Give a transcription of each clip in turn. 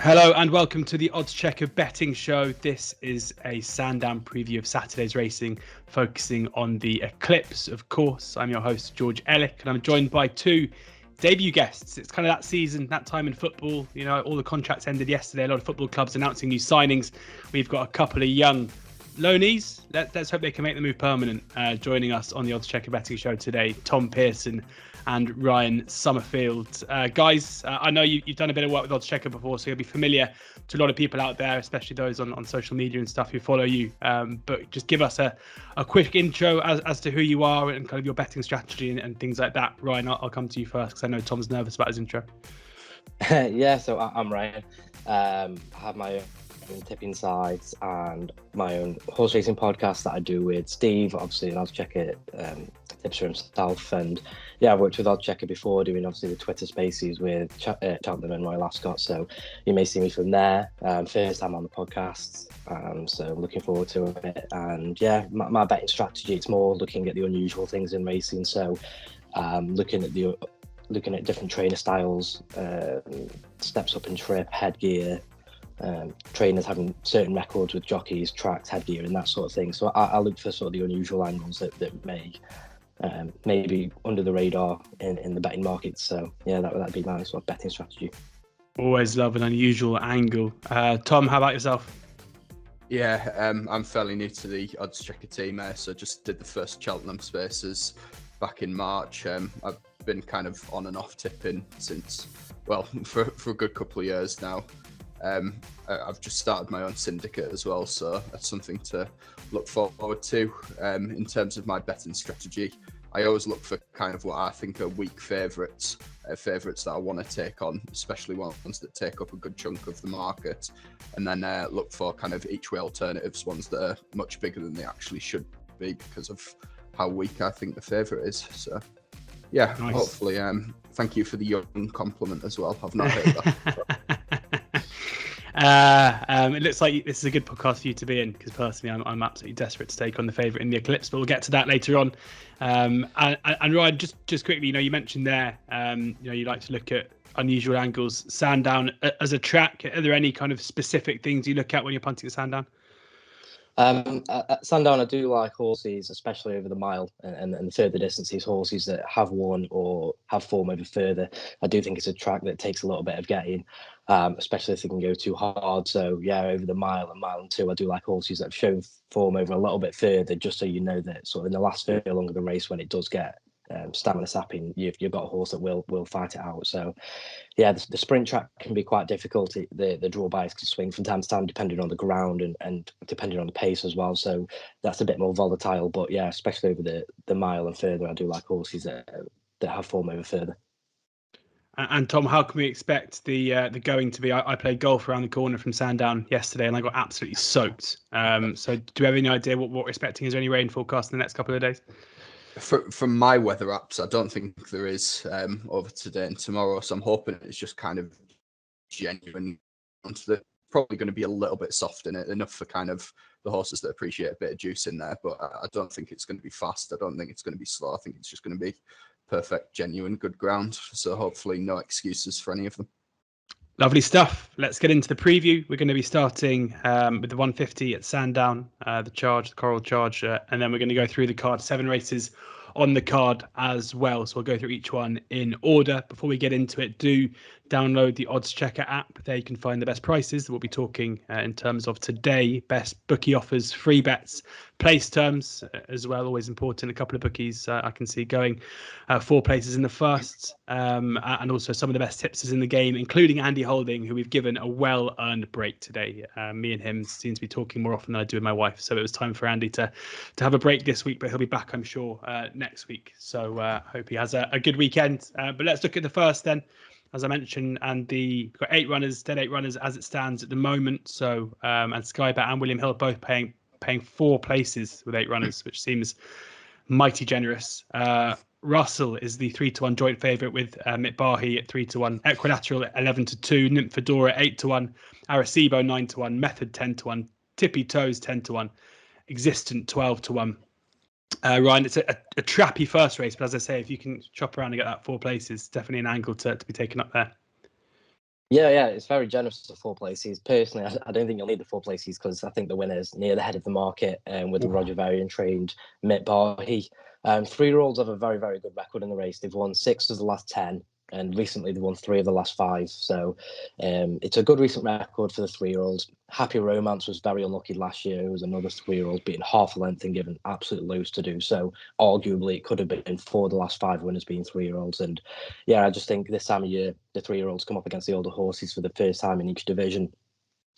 Hello and welcome to the oddschecker betting show. This is a Sandown preview of Saturday's racing, focusing on the Eclipse, of course. I'm your host, George Elek, and I'm joined by two debut guests. It's kind of that season, that time in football. You know, all the contracts ended yesterday. A lot of football clubs announcing new signings. We've got a couple of young loanies. Let's hope they can make the move permanent. Joining us on the oddschecker betting show today, Tom Pearson and Ryan Summerfield. Guys, I know you've done a bit of work with oddschecker before, so you'll be familiar to a lot of people out there, especially those on social media and stuff who follow you. But just give us a quick intro as to who you are and kind of your betting strategy and things like that. Ryan, I'll come to you first because I know Tom's nervous about his intro. Yeah, so I'm Ryan. I have my own tipping sites and my own horse racing podcast that I do with Steve, obviously an oddschecker tipster himself. And yeah, I've worked with oddschecker before, doing obviously the Twitter spaces with Cheltenham and Royal Ascot, so you may see me from there. First time on the podcast, so I'm looking forward to it. And yeah, my betting strategy, it's more looking at the unusual things in racing, so looking at different trainer styles, steps up in trip, headgear, trainers having certain records with jockeys, tracks, headgear, and that sort of thing. So I look for sort of the unusual angles that may be under the radar in the betting market. So yeah, that'd be my sort of betting strategy. Always love an unusual angle. Tom, how about yourself? Yeah, I'm fairly new to the oddschecker team, so just did the first Cheltenham spaces back in March. I've been kind of on and off tipping since, well, for a good couple of years now. I've just started my own syndicate as well, so that's something to look forward to. In terms of my betting strategy, I always look for kind of what I think are weak favourites that I want to take on, especially ones that take up a good chunk of the market, and then look for kind of each way alternatives, ones that are much bigger than they actually should be because of how weak I think the favourite is. So yeah, nice. Hopefully, thank you for the young compliment as well. I've not heard that. It looks like this is a good podcast for you to be in because personally I'm absolutely desperate to take on the favourite in the Eclipse, but we'll get to that later on. And Ryan, just quickly, you mentioned there, you like to look at unusual angles. Sandown as a track, are there any kind of specific things you look at when you're punting at Sandown? At Sandown, I do like horses, especially over the mile and further distances, horses that have won or have form over further. I do think it's a track that takes a little bit of getting, especially if they can go too hard. So yeah, over the mile and 2, I do like horses that have shown form over a little bit further, just so you know that sort of in the last furlong of the race, when it does get stamina sapping, you've got a horse that will fight it out. So yeah, the sprint track can be quite difficult. The drawbacks can swing from time to time depending on the ground and depending on the pace as well. So that's a bit more volatile. But yeah, especially over the mile and further, I do like horses that have form over further. And Tom, how can we expect the going to be? I played golf around the corner from Sandown yesterday and I got absolutely soaked. So do you have any idea what we're expecting? Is there any rain forecast in the next couple of days? From my weather apps, I don't think there is over today and tomorrow. So I'm hoping it's just kind of genuine. There's probably going to be a little bit soft in it, enough for kind of the horses that appreciate a bit of juice in there. But I don't think it's going to be fast. I don't think it's going to be slow. I think it's just going to be perfect, genuine, good ground. So hopefully no excuses for any of them. Lovely stuff. Let's get into the preview. We're going to be starting with the 150 at Sandown, the Coral Charge, and then we're going to go through the card. 7 races on the card as well. So we'll go through each one in order. Before we get into it, do download the oddschecker app. There you can find the best prices that we'll be talking in terms of today. Best bookie offers, free bets, place terms as well. Always important. A couple of bookies I can see going 4 places in the first, and also some of the best tipsters in the game, including Andy Holding, who we've given a well-earned break today. Me and him seem to be talking more often than I do with my wife. So it was time for Andy to have a break this week, but he'll be back, I'm sure, next week. So hope he has a good weekend. But let's look at the first then. As I mentioned, and we've got 8 runners, dead 8 runners as it stands at the moment. So and Skybet and William Hill both paying 4 places with 8 runners, which seems mighty generous. Raasel is the 3-1 joint favourite with Mitbaahy at 3-1, Equilateral at 11-2, Nymphadora 8-1, Arecibo 9-1, Method 10-1, Tippy Toes 10-1, Existent 12-1. Ryan, it's a trappy first race, but as I say, if you can chop around and get that 4 places, definitely an angle to be taken up there. Yeah, it's very generous of 4 places. Personally, I don't think you'll need the 4 places because I think the winner's near the head of the market with the Roger Varian trained Mitbaahy. 3-year-olds have a very, very good record in the race. They've won 6 of the last 10, and recently they won 3 of the last 5. So it's a good recent record for the 3-year-olds. Happy Romance was very unlucky last year. It was another 3-year-old beaten half a length and given absolute loads to do. So arguably it could have been 4 of the last 5 winners being 3-year-olds. And yeah, I just think this time of year, the 3-year-olds come up against the older horses for the first time in each division.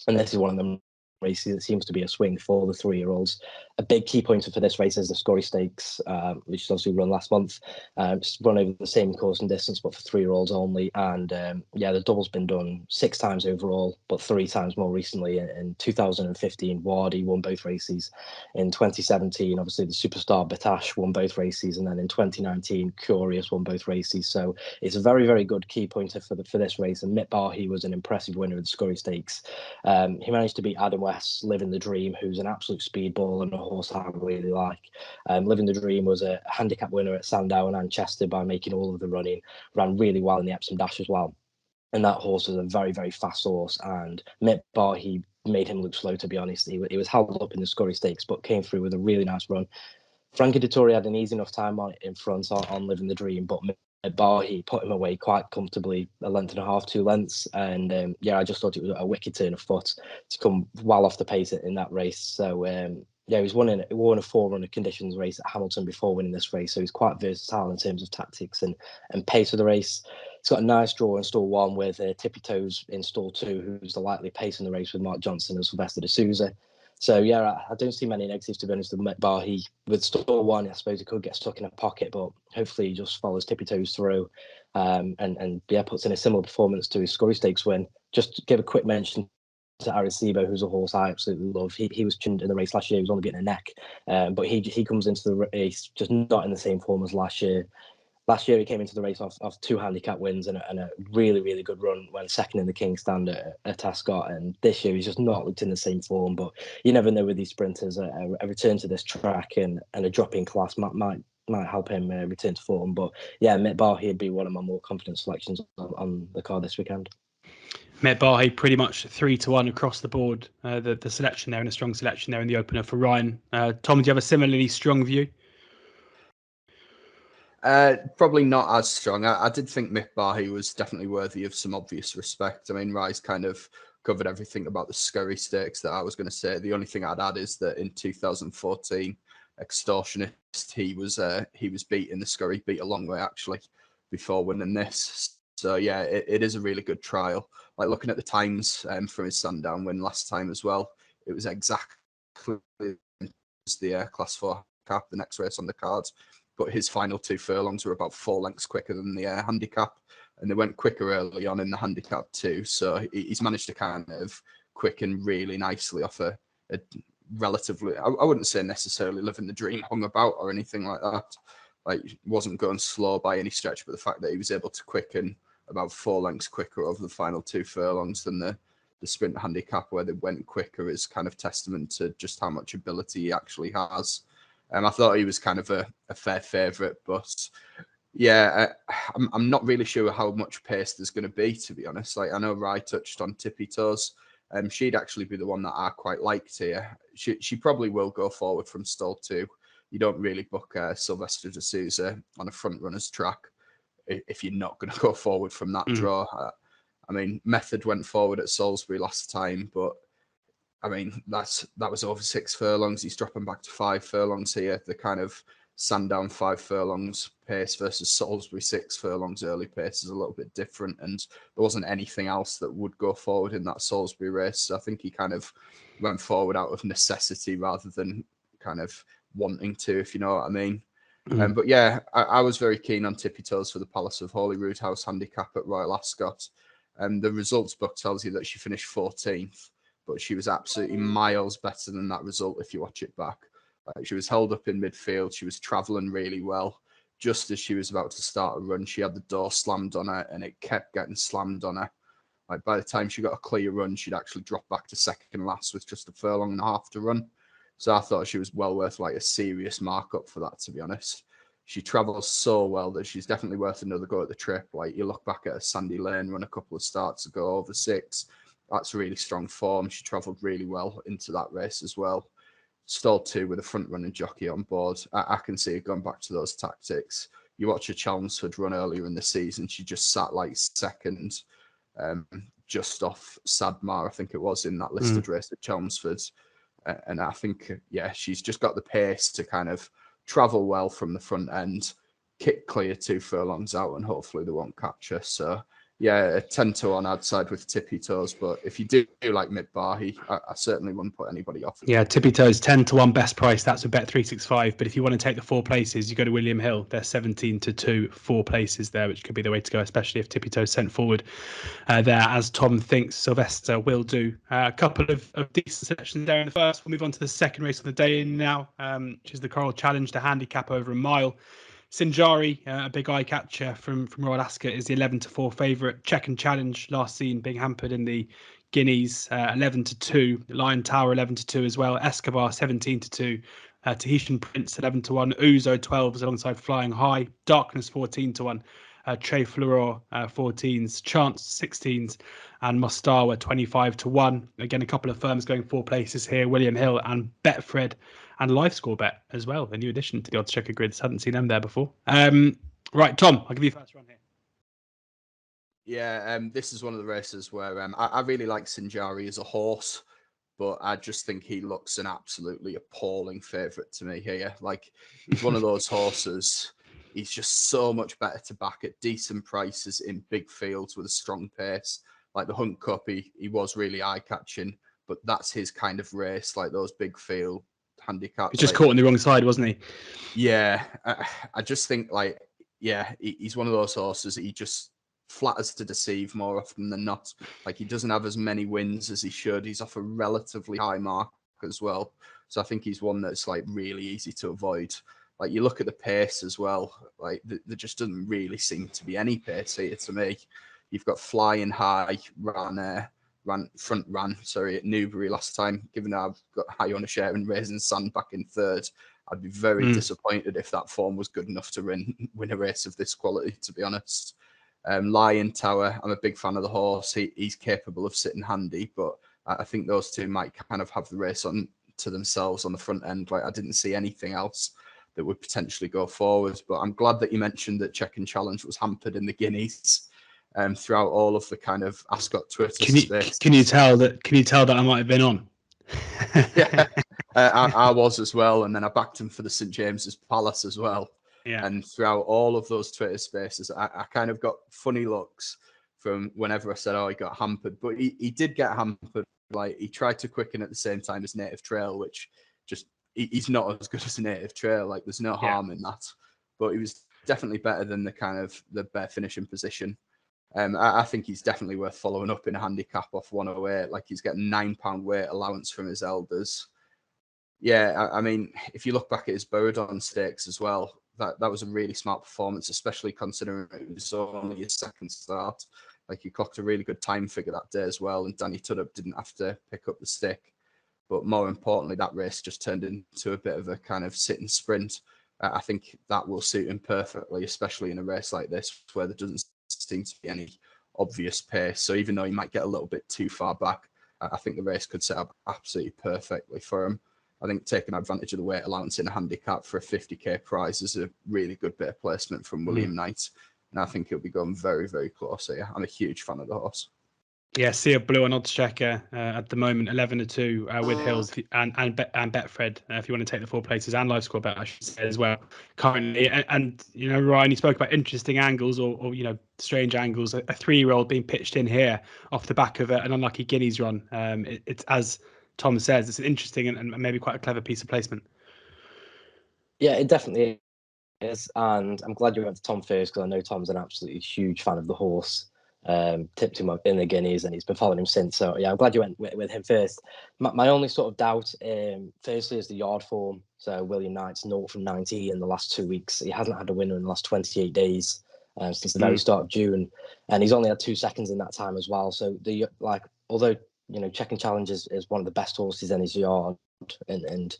And this is one of them races that seems to be a swing for the 3-year-olds. A big key pointer for this race is the Scurry Stakes, which is obviously run last month. It's run over the same course and distance, but for 3-year-olds only. And the double's been done 6 times overall, but 3 times more recently. In 2015, Wadi won both races. In 2017, obviously the superstar Batash won both races, and then in 2019, Curious won both races. So it's a very, very good key pointer for this race. And Mitbaahy was an impressive winner of the Scurry Stakes. He managed to beat Adam West, Living the Dream, who's an absolute speedball and a horse I really like. Living the Dream was a handicap winner at Sandown and Chester by making all of the running, ran really well in the Epsom Dash as well. And that horse was a very, very fast horse. And Mitbaahy made him look slow, to be honest. He was held up in the Scurry Stakes, but came through with a really nice run. Frankie Dettori had an easy enough time on in front on Living the Dream, but Mitbaahy put him away quite comfortably, a length and a half, 2 lengths. And I just thought it was a wicked turn of foot to come well off the pace in that race. So he was won a 4-runner conditions race at Hamilton before winning this race. So he's quite versatile in terms of tactics and pace of the race. He's got a nice draw in stall 1 with Tippy Toes in stall 2, who's the likely pace in the race with Mark Johnson and Sylvester de Souza. So I don't see many negatives, to be honest, with Mitbaahy. With stall 1, I suppose he could get stuck in a pocket, but hopefully he just follows Tippy Toes through and puts in a similar performance to his Scurry Stakes win. Just to give a quick mention to Arecibo, who's a horse I absolutely love. He was chinned in the race last year. He was only getting a neck, but he comes into the race just not in the same form as last year. Last year, he came into the race off 2 handicap wins and a really, really good run when second in the King's Stand at Ascot. And this year, he's just not looked in the same form. But you never know with these sprinters. A return to this track and a drop in class might help him return to form. But yeah, Mitbaahy would be one of my more confident selections on the card this weekend. Mitbaahy pretty much 3-1 across the board. The selection there and a strong selection there in the opener for Ryan. Tom, do you have a similarly strong view? Probably not as strong. I did think Mitbaahy was definitely worthy of some obvious respect. I mean, Rise kind of covered everything about the Scurry Stakes that I was going to say. The only thing I'd add is that in 2014, Extortionist, he was beat in the Scurry, beat a long way actually, before winning this. So yeah, it is a really good trial. Like looking at the times from his Sandown win last time as well, it was exactly the Class 4 cap, the next race on the cards. But his final 2 furlongs were about 4 lengths quicker than the handicap, and they went quicker early on in the handicap too. So he's managed to kind of quicken really nicely off a relatively, I wouldn't say necessarily living the dream hung about or anything like that. Like, wasn't going slow by any stretch, but the fact that he was able to quicken about 4 lengths quicker over the final 2 furlongs than the sprint handicap where they went quicker is kind of testament to just how much ability he actually has. I thought he was kind of a fair favourite, but yeah, I'm not really sure how much pace there's going to be, to be honest. Like, I know Rye touched on Tippy Toes. She'd actually be the one that I quite liked here. She probably will go forward from stall 2. You don't really book Sylvester de Souza on a front runner's track if you're not going to go forward from that draw. I mean, Method went forward at Salisbury last time, but I mean, that was over 6 furlongs. He's dropping back to 5 furlongs here. The kind of Sandown 5 furlongs pace versus Salisbury 6 furlongs early pace is a little bit different. And there wasn't anything else that would go forward in that Salisbury race. So I think he kind of went forward out of necessity rather than kind of wanting to, if you know what I mean. But yeah, I was very keen on Tippy Toes for the Palace of Holyrood House handicap at Royal Ascot. The results book tells you that she finished 14th. But she was absolutely miles better than that result if you watch it back. She was held up in midfield. She was travelling really well. Just as she was about to start a run, she had the door slammed on her, and it kept getting slammed on her. Like, by the time she got a clear run, she'd actually dropped back to second last with just a furlong and a half to run. So I thought she was well worth like a serious markup for that, to be honest. she travels so well that she's definitely worth another go at the trip. Like, you look back at a Sandy Lane run a couple of starts ago over 6. That's really strong form. She travelled really well into that race as well. Stalled 2 with a front running jockey on board. I can see her going back to those tactics. You watch a Chelmsford run earlier in the season, she just sat like second, just off Sadmar, I think it was, in that listed race at Chelmsford. And I think, she's just got the pace to kind of travel well from the front end, kick clear 2 furlongs out, and hopefully they won't catch her. So, a 10-1 I'd side with Tippy Toes. But if you do like Mitbaahy, I certainly wouldn't put anybody off. Yeah, Tippy Toes 10-1 best price. That's with Bet365. But if you want to take the 4 places, you go to William Hill. They're 17-2, 4 places there, which could be the way to go, especially if Tippy Toes sent forward there, as Tom thinks Sylvester will do. A couple of decent selections there in the first. We'll move on to the second race of the day now, which is the Coral Challenge, the handicap over a mile. Sinjaari, a big eye catcher from Royal Ascot, is the 11-4 favourite. Check and Challenge, last seen being hampered in the Guineas, 11-2. Lion Tower, 11-2 as well. Escobar, 17-2. Tahitian Prince, 11-1. Ouzo, 12s alongside Flying High. Darkness, 14-1. Tre Fleur, 14s. Chance, 16s. And Mostawa, 25-1. Again, a couple of firms going 4 places here. William Hill and Betfred. And Live Score Bet as well, a new addition to the oddschecker grids. Hadn't seen them there before. Right, Tom, I'll give you first run here. Yeah, this is one of the races where I really like Sinjaari as a horse, but I just think he looks an absolutely appalling favourite to me here. Like, he's one of those horses. He's just so much better to back at decent prices in big fields with a strong pace. Like the Hunt Cup, he was really eye-catching, but that's his kind of race, like those big field handicap. He's just caught on the wrong side, wasn't he? Yeah, I just think he's one of those horses that he just flatters to deceive more often than not. Like, he doesn't have as many wins as he should. He's off a relatively high mark as well. So I think he's one that's like really easy to avoid. Like, you look at the pace as well, like there just doesn't really seem to be any pace here to me. You've got Flying High, ran at Newbury last time, given that I've got high on a share in Raising Sand back in 3rd. I'd be very disappointed if that form was good enough to win a race of this quality, to be honest. Lion Tower, I'm a big fan of the horse. He's capable of sitting handy, but I think those two might kind of have the race on to themselves on the front end. Like, I didn't see anything else that would potentially go forward, but I'm glad that you mentioned that Check and Challenge was hampered in the Guineas. Throughout all of the kind of Ascot Twitter space. Can you tell that I might have been on? Yeah, I was as well, and then I backed him for the St James's Palace as well. Yeah. And throughout all of those Twitter spaces, I kind of got funny looks from whenever I said, "Oh, he got hampered," but he did get hampered. Like, he tried to quicken at the same time as Native Trail, which just he's not as good as a Native Trail. Like, there's no harm in that, but he was definitely better than the bare finishing position. I think he's definitely worth following up in a handicap off 108. Like, he's getting £9 weight allowance from his elders. Yeah, I mean, if you look back at his Borodon stakes as well, that was a really smart performance, especially considering it was only his 2nd start. Like, he clocked a really good time figure that day as well, and Danny Tudhope didn't have to pick up the stick. But more importantly, that race just turned into a bit of a kind of sit and sprint. I think that will suit him perfectly, especially in a race like this where there doesn't seem to be any obvious pace. So even though he might get a little bit too far back, I think the race could set up absolutely perfectly for him. I think taking advantage of the weight allowance in a handicap for a 50k prize is a really good bit of placement from William Knight. And I think he'll be going very, very close here. I'm a huge fan of the horse. Yeah, Sea Blue and oddschecker at the moment, 11-2 with Hills and Betfred. If you want to take the 4 places, and Live Score Bet, I should say as well. Currently, and you know, Ryan, you spoke about interesting angles or you know, strange angles. A 3-year-old being pitched in here off the back of an unlucky Guineas run. It's, as Tom says, it's an interesting and maybe quite a clever piece of placement. Yeah, it definitely is, and I'm glad you went to Tom first because I know Tom's an absolutely huge fan of the horse. Tipped him up in the Guineas and he's been following him since. So yeah, I'm glad you went with him first. My only sort of doubt, firstly, is the yard form. So William Knight's 0 from 90 in the last 2 weeks. He hasn't had a winner in the last 28 days since the very start of June, and he's only had 2 seconds in that time as well. So although you know, Check and Challenge is one of the best horses in his yard, and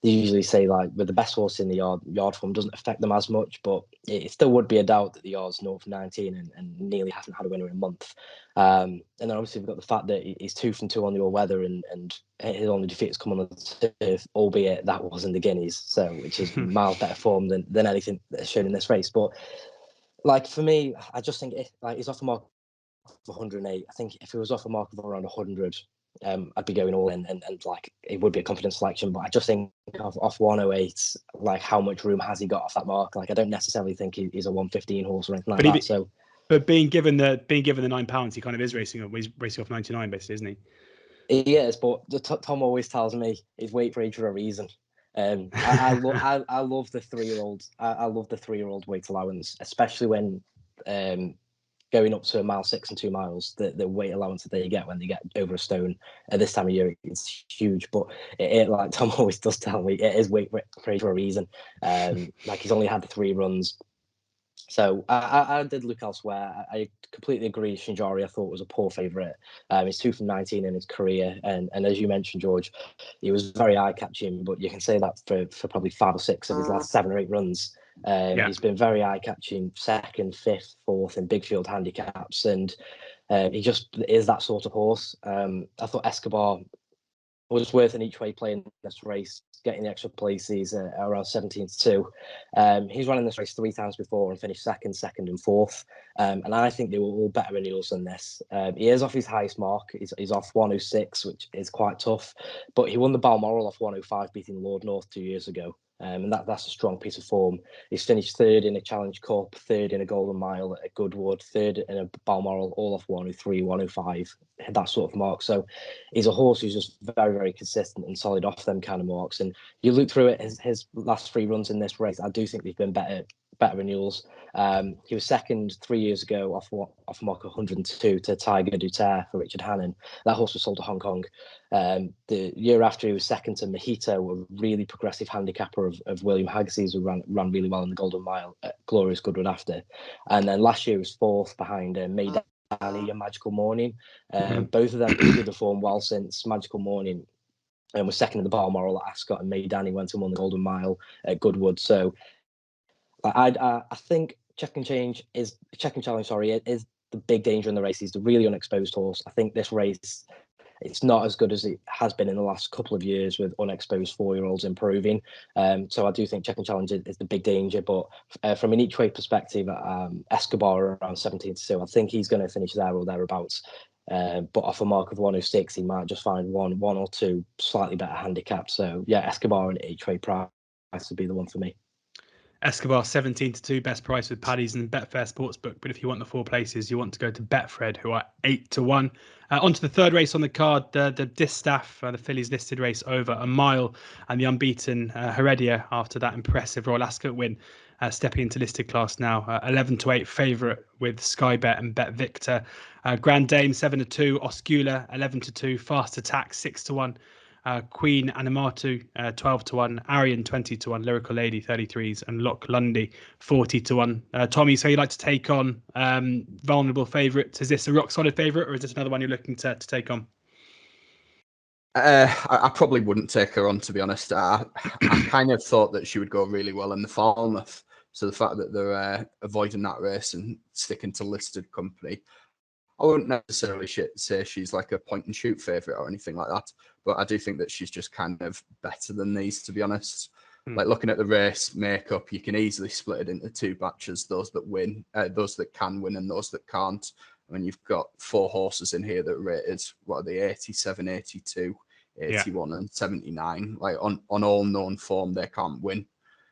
they usually say like with the best horse in the yard form doesn't affect them as much, but it still would be a doubt that the yard's north of 19 and nearly hasn't had a winner in a month. And then obviously we've got the fact that he's 2 from 2 on the all-weather and his only defeat has come on the turf, albeit that was in the Guineas, so which is miles better form than anything that's shown in this race. But like for me, I just think he's off a mark of 108. I think if he was off a mark of around 100, I'd be going all in and like it would be a confident selection. But I just think off 108, like how much room has he got off that mark? Like I don't necessarily think he's a 115 horse or anything like that. But being given the £9, he kind of is racing off 99 basically, isn't he? He is, but Tom always tells me he's wait for age for a reason. I love the 3-year-olds. I love the 3-year-old weight allowance, especially when going up to 1.6 and 2 miles. The weight allowance that they get when they get over a stone at this time of year is huge. But it like Tom always does tell me, it is wait for age for a reason. Like he's only had 3 runs. So I did look elsewhere. I completely agree. Sinjaari, I thought, was a poor favourite. He's 2 from 19 in his career, and as you mentioned, George, he was very eye-catching. But you can say that for probably 5 or 6 of his last 7 or 8 runs. He's been very eye-catching, 2nd, 5th, 4th in big field handicaps, and he just is that sort of horse. I thought Escobar was worth an each way playing this race, getting the extra places around 17-2. He's running this race 3 times before and finished second, and 4th. And I think they were all better renewals than this. He is off his highest mark. He's off 106, which is quite tough. But he won the Balmoral off 105, beating Lord North 2 years ago. And that's a strong piece of form. He's finished 3rd in a Challenge Cup, 3rd in a Golden Mile at Goodwood, 3rd in a Balmoral, all off 103, 105, that sort of mark. So he's a horse who's just very, very consistent and solid off them kind of marks. And you look through it, his last 3 runs in this race, I do think they've been better renewals. He was second 3 years ago off a mark of 102 to Tiger Duterre for Richard Hannon. That horse was sold to Hong Kong. The year after, he was second to Mojito, a really progressive handicapper of William Haggerty's, who ran really well in the Golden Mile at Glorious Goodwood after. And then last year he was 4th behind Maydani and Magical Morning. Both of them did perform well since Magical Morning and was second in the Balmoral at Ascot, and Maydani went and won the Golden Mile at Goodwood. So I think Check and Challenge is the big danger in the race. He's the really unexposed horse. I think this race, it's not as good as it has been in the last couple of years with unexposed 4-year-olds improving. So I do think Check and Challenge is the big danger. But from an each way perspective, Escobar around 17-2, I think he's going to finish there or thereabouts. But off a mark of 106, he might just find one or two slightly better handicaps. So yeah, Escobar and each way price would be the one for me. Escobar 17-2, best price with Paddy's and Betfair Sportsbook. But if you want the 4 places, you want to go to Betfred, who are 8-1. On to the 3rd race on the card, the Distaff, the fillies listed race over a mile, and the unbeaten Heredia after that impressive Royal Ascot win, stepping into listed class now. 11-8 favourite with Sky Bet and Bet Victor. Grand Dame 7-2, Oscula 11-2, Fast Attack 6-1. Queen Animatu 12-1, Arian 20-1, Lyrical Lady 33s, and Loch Lundy 40-1. Tommy, so you like to take on vulnerable favourites? Is this a rock solid favourite, or is this another one you're looking to take on? I probably wouldn't take her on, to be honest. I kind of thought that she would go really well in the Falmouth. So the fact that they're avoiding that race and sticking to listed company, I wouldn't necessarily say she's like a point and shoot favourite or anything like that, but I do think that she's just kind of better than these, to be honest. Like looking at the race makeup, you can easily split it into 2 batches: those that win, those that can win, and those that can't. I mean, you've got 4 horses in here that are rated, what are they, 87, 82, 81, and 79. Like on all known form, they can't win.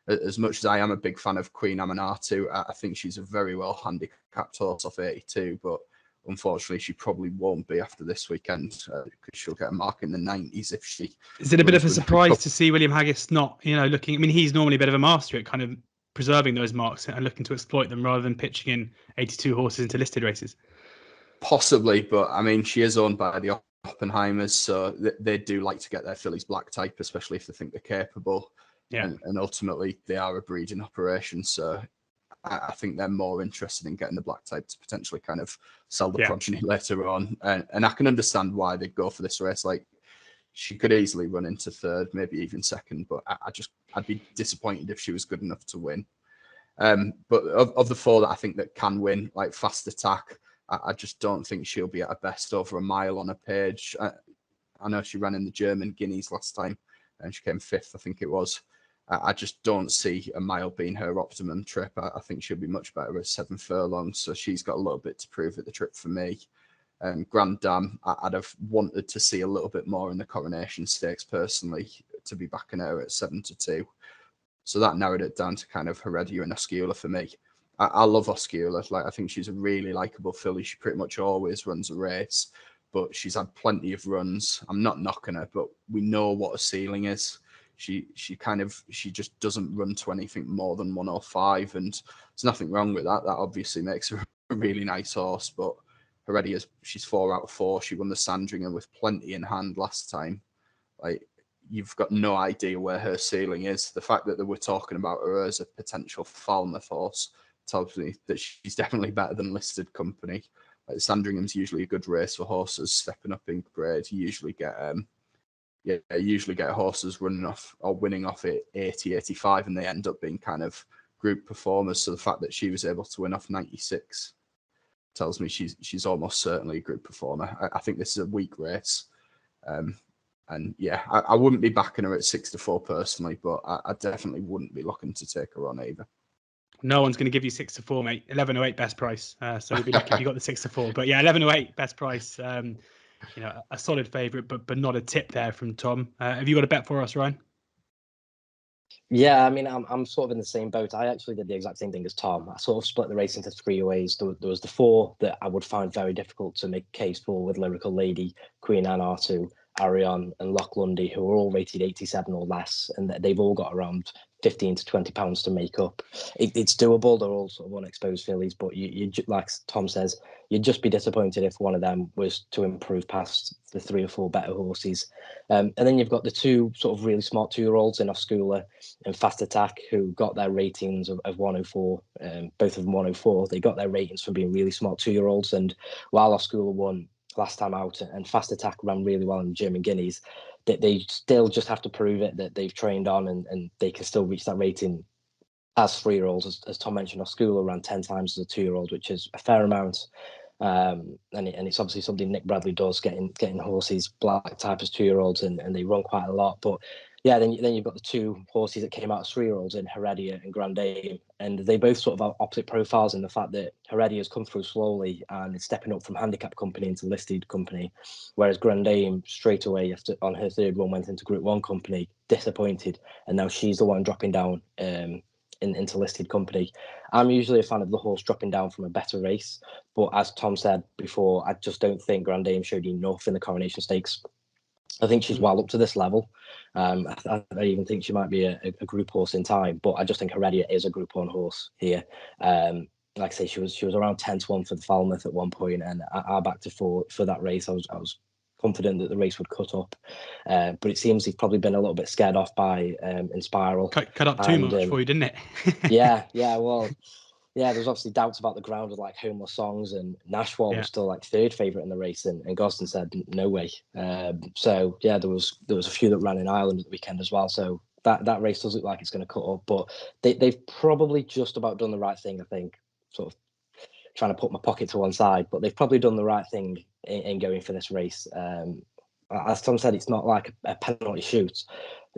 As much as I am a big fan of Queen Aminatu, I think she's a very well handicapped horse off 82, but unfortunately, she probably won't be after this weekend because she'll get a mark in the 90s if she. Is it a bit of a surprise to see William Haggis not, looking? I mean, he's normally a bit of a master at kind of preserving those marks and looking to exploit them rather than pitching in 82 horses into listed races. Possibly, but I mean, she is owned by the Oppenheimers, so they do like to get their fillies black type, especially if they think they're capable. Yeah. And ultimately, they are a breeding operation, so I think they're more interested in getting the black type to potentially kind of sell the progeny later on. And I can understand why they go for this race. Like, she could easily run into third, maybe even second. But I'd be disappointed if she was good enough to win. But of the four that I think that can win, like Fast Attack, I just don't think she'll be at her best over a mile on a page. I know she ran in the German Guineas last time and she came fifth, I think it was. I just don't see a mile being her optimum trip. I think she'll be much better at 7 furlongs. So she's got a little bit to prove at the trip for me. Grand Dam, I'd have wanted to see a little bit more in the Coronation Stakes personally to be backing her at 7-2. So that narrowed it down to kind of Heredia and Osceola for me. I love Osceola. Like, I think she's a really likable filly. She pretty much always runs a race, but she's had plenty of runs. I'm not knocking her, but we know what her ceiling is. She just doesn't run to anything more than 105, and there's nothing wrong with that. That obviously makes her a really nice horse, but Heredia, she's 4 out of 4. She won the Sandringham with plenty in hand last time. Like, you've got no idea where her ceiling is. The fact that they were talking about her as a potential Falmouth horse tells me that she's definitely better than Listed Company. Like, Sandringham's usually a good race for horses stepping up in grade. You usually get horses running off or winning off at 80, 85, and they end up being kind of group performers. So the fact that she was able to win off 96 tells me she's almost certainly a group performer. I think this is a weak race. And yeah, I wouldn't be backing her at 6-4 personally, but I definitely wouldn't be looking to take her on either. No one's going to give you 6-4, mate. 11.08 best price. So you'd be lucky if you got the 6-4. But yeah, 11.08 best price. A solid favourite, but not a tip there from Tom. Have you got a bet for us, Ryan? Yeah, I mean, I'm sort of in the same boat. I actually did the exact same thing as Tom. I sort of split the race into 3 ways. There was the 4 that I would find very difficult to make a case for, with Lyrical Lady, Queen Anne R2, Arion, and Loch Lundy, who are all rated 87 or less, and they've all got around £15 to £20 to make up. It's doable. They're all sort of unexposed fillies, but you like Tom says, you'd just be disappointed if one of them was to improve past the 3 or 4 better horses. And then you've got the 2 sort of really smart 2-year-olds in Osceola and Fast Attack, who got their ratings of 104, both of them 104. They got their ratings from being really smart 2-year-olds. And while Osceola won last time out and Fast Attack ran really well in the German Guineas, they still just have to prove it that they've trained on and they can still reach that rating as 3-year-olds. As Tom mentioned, Osceola ran 10 times as a 2-year-old, which is a fair amount. And it's obviously something Nick Bradley does, getting horses black type as 2-year-olds, and they run quite a lot. But yeah, then you've got the 2 horses that came out as 3-year-olds in Heredia and Grand Dame, and they both sort of have opposite profiles in the fact that Heredia has come through slowly and is stepping up from handicap company into listed company, whereas Grand Dame straight away after on her 3rd one went into Group 1 company, disappointed, and now she's the one dropping down into listed company. I'm usually a fan of the horse dropping down from a better race, but as Tom said before, I just don't think Grand Dame showed enough in the Coronation Stakes. I think she's well up to this level. I even think she might be a Group horse in time, but I just think Heredia is a Group 1 horse here. Like I say, she was around 10-1 for the Falmouth at one point, and I backed her for that race. I was confident that the race would cut up, but it seems he's probably been a little bit scared off by Inspiral. Cut up too much for you, didn't it? yeah, well, yeah, there's obviously doubts about the ground with like Homeless Songs, and Nashwa was still like 3rd favourite in the race, and Gosden said no way. So yeah, there was a few that ran in Ireland at the weekend as well. So that race does look like it's going to cut up, but they've probably just about done the right thing. I think, sort of trying to put my pocket to one side, but they've probably done the right thing in going for this race. As Tom said, it's not like a penalty shoot.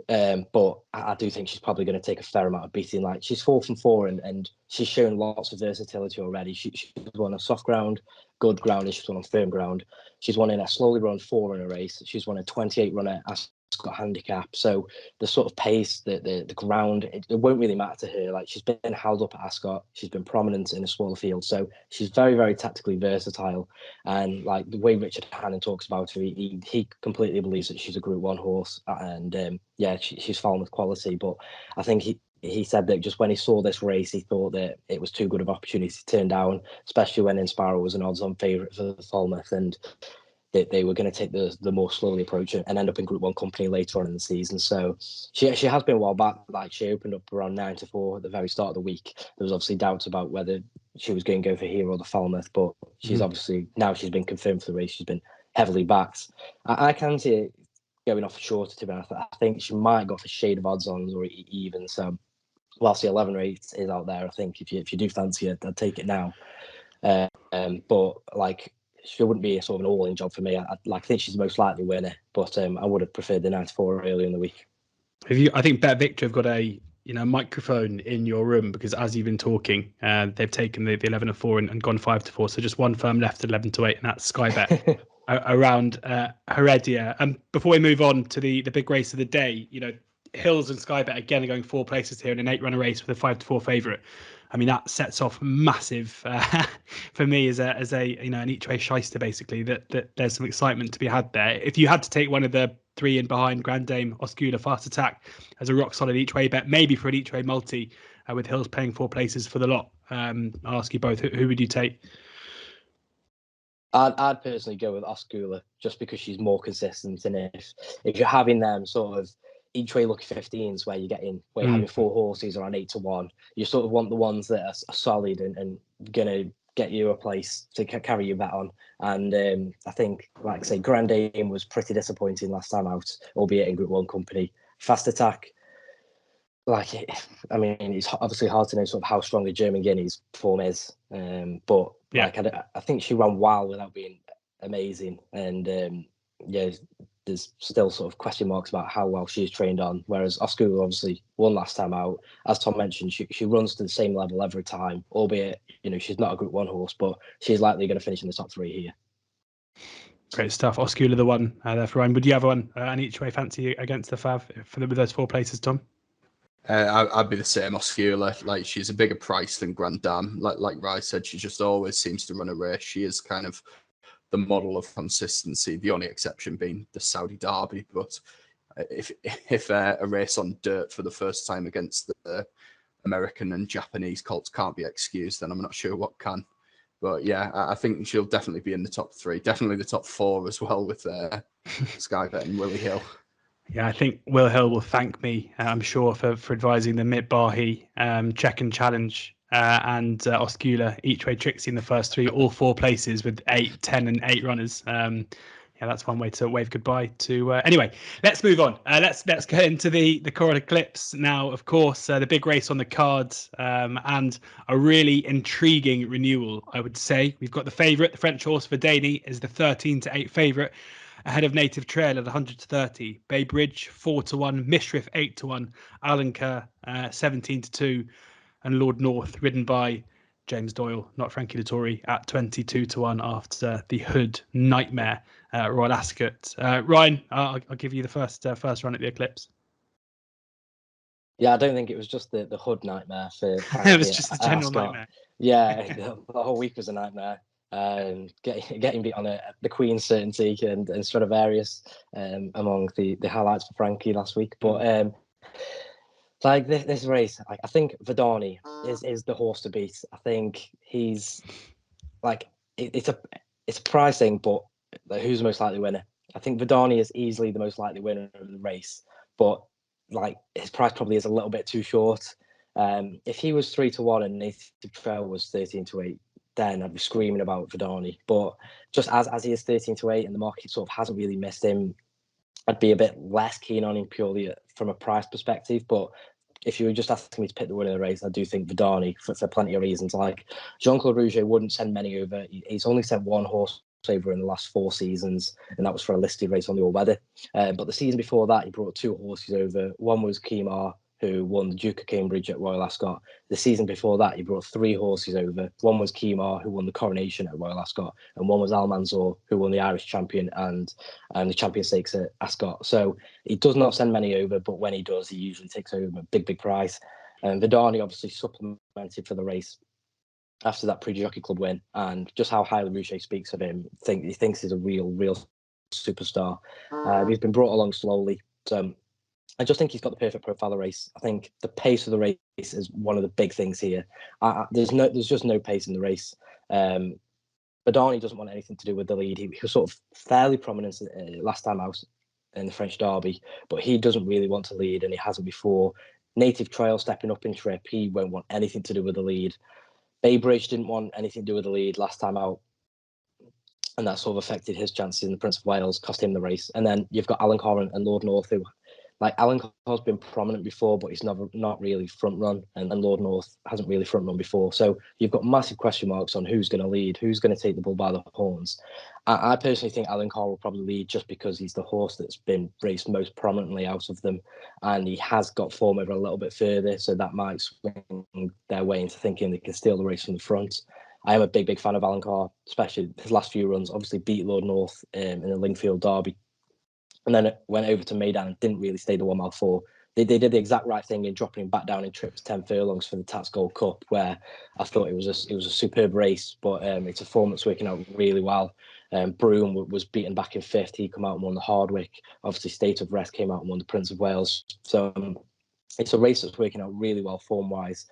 But I do think she's probably going to take a fair amount of beating. Like, she's 4 from 4, and she's shown lots of versatility already. She's won on soft ground, good ground, and she's won on firm ground. She's won in a slowly run 4 in a race. She's won a 28 runner Ascot handicap. So the sort of pace, the ground, it won't really matter to her. Like, she's been held up at Ascot. She's been prominent in a smaller field. So she's very, very tactically versatile. And like the way Richard Hannon talks about her, he completely believes that she's a Group 1 horse. And yeah, she's Falmouth quality. But I think he said that just when he saw this race, he thought that it was too good of an opportunity to turn down, especially when Inspiral was an odds-on favourite for Falmouth, and they were going to take the more slowly approach and end up in Group 1 company later on in the season. So she has been well back. Like, she opened up around 9-4 at the very start of the week. There was obviously doubts about whether she was going to go for here or the Falmouth, but she's obviously, now she's been confirmed for the race, she's been heavily backed. I can see it. going off shorter to me. I think she might go for shade of odds on or even. So whilst the 11 rate is out there, I think if you do fancy it, I'd take it now. But like, she wouldn't be a sort of an all-in job for me. I think she's the most likely winner, but I would have preferred the 94 earlier in the week. I think Bet Victor have got a microphone in your room, because as you've been talking, they've taken the 11-4 and gone 5-4. So just one firm left at 11-8, and that's Sky Bet around Heredia. And before we move on to the big race of the day, Hills and Sky Bet again are going 4 places here in an 8-runner race with a 5-4 favourite. I mean, that sets off massive for me as a an each way shyster, basically, that there's some excitement to be had there. If you had to take one of the 3 in behind, Grand Dame, Oscula, Fast Attack as a rock solid each way bet, maybe for an each way multi, with Hills paying 4 places for the lot, I'll ask you both, who would you take? I'd personally go with Oscula just because she's more consistent, and if you're having them sort of each way lucky 15s where you're having 4 horses or an 8-1, you sort of want the ones that are solid and gonna get you a place to carry your bet on. And I think, like I say, Grand Dame was pretty disappointing last time out, albeit in Group 1 company. Fast Attack, it's obviously hard to know sort of how strong the German Guinea's form is, but yeah. I think she ran wild without being amazing, and there's still sort of question marks about how well she's trained on. Whereas Oscar obviously won last time out. As Tom mentioned, she runs to the same level every time, albeit she's not a Group 1 horse, but she's likely going to finish in the top 3 here. Great stuff. Oscula, the one there for Ryan. Would you have one an each way fancy against the Fav with those 4 places, Tom? I'd be the same. Oscula, like, she's a bigger price than Grand Dame. Like Rai said, she just always seems to run a race. She is kind of the model of consistency, the only exception being the Saudi Derby. But if a race on dirt for the first time against the American and Japanese colts can't be excused, then I'm not sure what can. But yeah, I think she'll definitely be in the top 3, definitely the top 4 as well, with Sky Bet and Willie Hill. Yeah, I think Will Hill will thank me, I'm sure, for advising the Mitbaahy check and challenge and Oscula each way Trixie in the first 3, all 4 places with 8, 10 and 8 runners. That's one way to wave goodbye to. Anyway, let's move on. Let's get into the Coral Eclipse now. Of course, the big race on the cards, and a really intriguing renewal, I would say. We've got the favourite, the French horse Verdani, is the 13-8 favourite, ahead of Native Trail at 100-30. Bay Bridge 4-1, Mishriff 8-1, Alenker 17-2, and Lord North, ridden by James Doyle, not Frankie Dettori, at 22-1 after the Hood Nightmare Royal Ascot. Ryan, I'll give you the first run at the Eclipse. Yeah, I don't think it was just the Hood Nightmare for Frankie. It was just a general nightmare. Yeah, the whole week was a nightmare. Getting beat on the Queen's Certainty and Stradivarius among the highlights for Frankie last week. But like this race, I think Verdani is the horse to beat. I think he's like it's a price thing, but who's the most likely winner? I think Verdani is easily the most likely winner of the race, but like his price probably is a little bit too short. If he was 3-1 and Native Trail was 13-8, then I'd be screaming about Verdani. But just as he is 13-8 and the market sort of hasn't really missed him, I'd be a bit less keen on him purely from a price perspective. But if you were just asking me to pick the winner of the race, I do think Verdani for plenty of reasons. Like Jean-Claude Rouget wouldn't send many over. He's only sent 1 horse over in the last 4 seasons, and that was for a listed race on the all-weather. But the season before that, he brought 2 horses over. One was Kimar, who won the Duke of Cambridge at Royal Ascot. The season before that, he brought 3 horses over. One was Kimar, who won the Coronation at Royal Ascot, and one was Al Mansour, who won the Irish Champion and the Champion Stakes at Ascot. So he does not send many over, but when he does, he usually takes over a big price. And Verdani obviously supplemented for the race after that Prix du Jockey Club win, and just how highly Rouget speaks of him. He thinks he's a real superstar. He's been brought along slowly. So I just think he's got the perfect profile of the race. I think the pace of the race is one of the big things here. There's just no pace in the race. Verdani doesn't want anything to do with the lead. He was sort of fairly prominent last time out in the French Derby, but he doesn't really want to lead, and he hasn't before. Native Trail stepping up in trip, he won't want anything to do with the lead. Bay Bridge didn't want anything to do with the lead last time out. and that sort of affected his chances in the Prince of Wales, cost him the race. And then you've got Alan Carr and Lord North, who, like, Alan Carr's been prominent before, but he's not really front run, and Lord North hasn't really front run before. So you've got massive question marks on who's going to lead, who's going to take the bull by the horns. I personally think Alan Carr will probably lead just because he's the horse that's been raced most prominently out of them, and he has got form over a little bit further, so that might swing their way into thinking they can steal the race from the front. I am a big fan of Alan Carr, especially his last few runs. Obviously beat Lord North in the Lingfield Derby, and then it went over to Meydan and didn't really stay the 1 mile 4. They did the exact right thing in dropping him back down in trips 10 furlongs for the Tats Gold Cup, where I thought it was a superb race, but it's a form that's working out really well. Broome was beaten back in 5th. He came out and won the Hardwick. Obviously, State of Rest came out and won the Prince of Wales. So it's a race that's working out really well form-wise.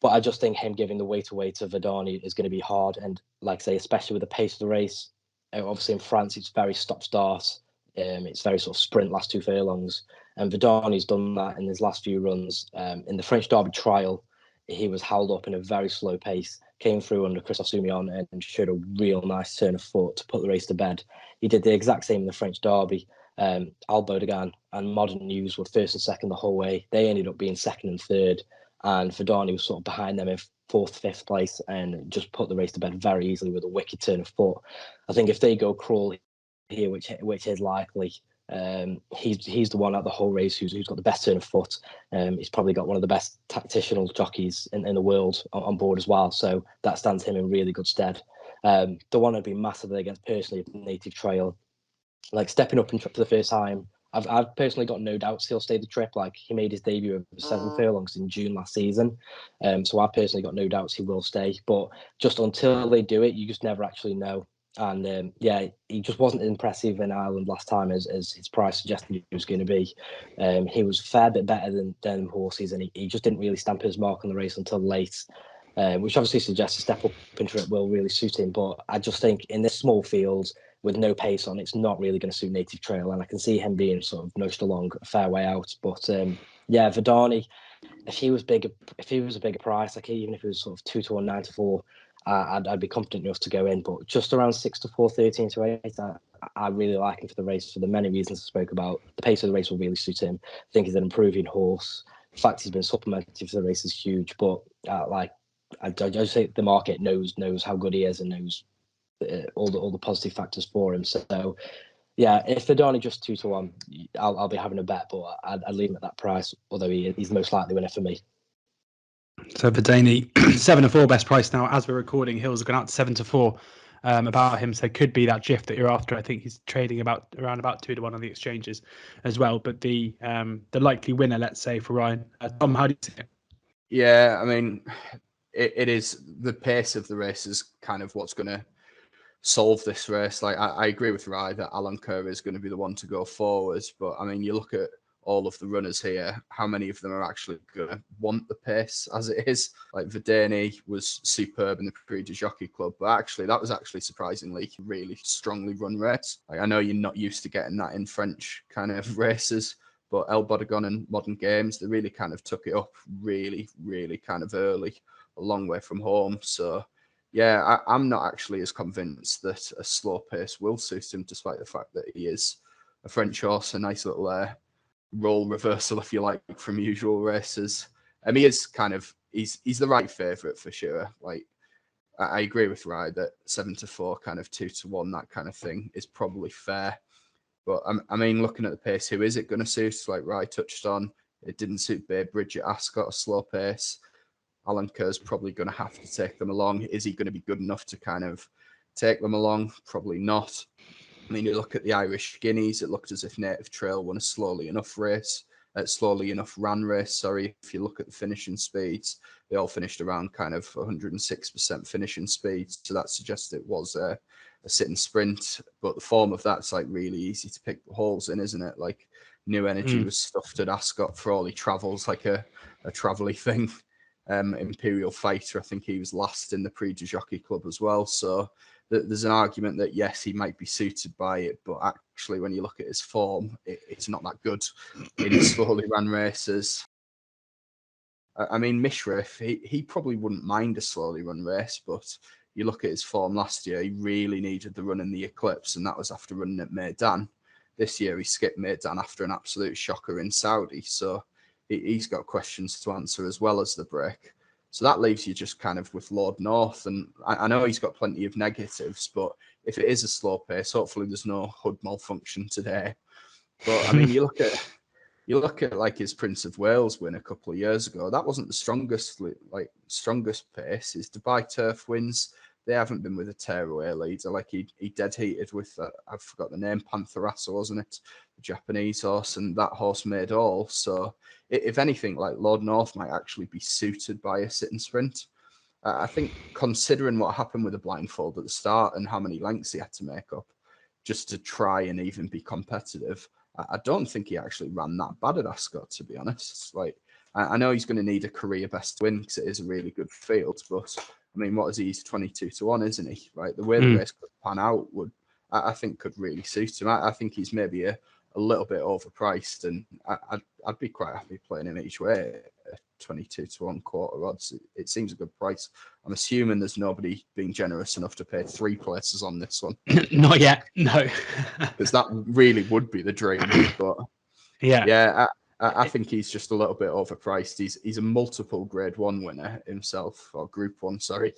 But I just think him giving the weight away to Verdani is going to be hard. And like I say, especially with the pace of the race, obviously in France, it's very stop-start. It's very sort of sprint last 2 furlongs. And Verdani's done that in his last few runs. In the French Derby trial, he was held up in a very slow pace, came through under Christophe Soumillon and showed a real nice turn of foot to put the race to bed. He did the exact same in the French Derby. Albodegan and Modern News were first and second the whole way. They ended up being second and third. And Verdani was sort of behind them in 4th, 5th place and just put the race to bed very easily with a wicked turn of foot. I think if they go crawl here, which is likely, he's the one out the whole race who's got the best turn of foot. He's probably got one of the best tactical jockeys in the world on board as well. So that stands him in really good stead. The one I'd be massively against personally, Native Trail. Like stepping up and trip for the first time, I've personally got no doubts he'll stay the trip. Like he made his debut over 7 furlongs in June last season, so I've personally got no doubts he will stay. But just until they do it, you just never actually know. And he just wasn't impressive in Ireland last time as his price suggested he was going to be. He was a fair bit better than horses, and he just didn't really stamp his mark on the race until late. Which obviously suggests a step up in trip will really suit him. But I just think in this small field with no pace on, it's not really going to suit Native Trail, and I can see him being sort of nudged along a fair way out. But Verdani, if he was a bigger price, like even if it was sort of 2-1, 9-4, I'd be confident enough to go in. But just around 6-4, 13-8, I really like him for the race for the many reasons I spoke about. The pace of the race will really suit him. I think he's an improving horse. The fact he's been supplemented for the race is huge, but I just think the market knows how good he is and knows all the positive factors for him. So yeah, if Verdani just 2-1, I'll be having a bet, but I'd leave him at that price. Although he's the most likely winner for me. So Verdani 7-4 best price now as we're recording. Hills have gone out to 7-4 about him, so could be that GIF that you're after. I think he's trading around about 2-1 on the exchanges as well. But the likely winner, let's say, for Ryan, Tom, how do you see it? Yeah, I mean, it is the pace of the race is kind of what's going to solve this race. Like I agree with Ryan that Alan Kerr is going to be the one to go forwards, but I mean, you look at all of the runners here, how many of them are actually going to want the pace as it is? Like Verdani was superb in the Prix du Jockey Club, but actually that was actually surprisingly really strongly run race. Like, I know you're not used to getting that in French kind of races, but El Bodegon and Modern Games, they really kind of took it up really, really kind of early, a long way from home. So yeah, I'm not actually as convinced that a slow pace will suit him, despite the fact that he is a French horse, a nice little role reversal, if you like, from usual races. He is he's the right favourite for sure. Like I agree with Ryan that 7-4, kind of 2-1, that kind of thing is probably fair. But I mean, looking at the pace, who is it going to suit? Like Ryan touched on, it didn't suit Bay Bridge at Ascot, a slow pace. Alan Kerr's probably going to have to take them along. Is he going to be good enough to kind of take them along? Probably not. I mean, you look at the Irish Guineas, it looked as if Native Trail won a slowly enough ran race. Sorry, if you look at the finishing speeds, they all finished around kind of 106% finishing speeds. So that suggests it was a sitting sprint. But the form of that's like really easy to pick holes in, isn't it? Like New Energy was stuffed at Ascot for all he travels, like a travelly thing. Imperial Fighter, I think he was last in the Prix du Jockey Club as well. So there's an argument that yes, he might be suited by it, but actually when you look at his form, it's not that good in slowly ran races. I mean, Mishrif, he probably wouldn't mind a slowly run race, but you look at his form last year, he really needed the run in the Eclipse, and that was after running at Meydan. This year, he skipped Meydan after an absolute shocker in Saudi. So he's got questions to answer as well as the break. So that leaves you just kind of with Lord North. And I know he's got plenty of negatives, but if it is a slow pace, hopefully there's no hood malfunction today. But I mean, you look at like his Prince of Wales win a couple of years ago. That wasn't the strongest pace. His Dubai Turf wins, they haven't been with a tearaway leader. Like he dead heated with I forgot the name, Panther Raasel, wasn't it? The Japanese horse, and that horse made all. So if anything, like Lord North might actually be suited by a sit and sprint. I think considering what happened with the blindfold at the start and how many lengths he had to make up just to try and even be competitive, I don't think he actually ran that bad at Ascot, to be honest. Like, I know he's going to need a career best win because it is a really good field, but I mean, what is he? He's 22-1, isn't he? Right, the way the race could pan out would, I think, could really suit him. I think he's maybe a little bit overpriced, and I'd be quite happy playing him each way. 22-1 quarter odds. It seems a good price. I'm assuming there's nobody being generous enough to pay 3 places on this one. Not yet, no. Because that really would be the dream. But yeah, I think he's just a little bit overpriced. He's a multiple Grade 1 winner himself, or Group 1, sorry.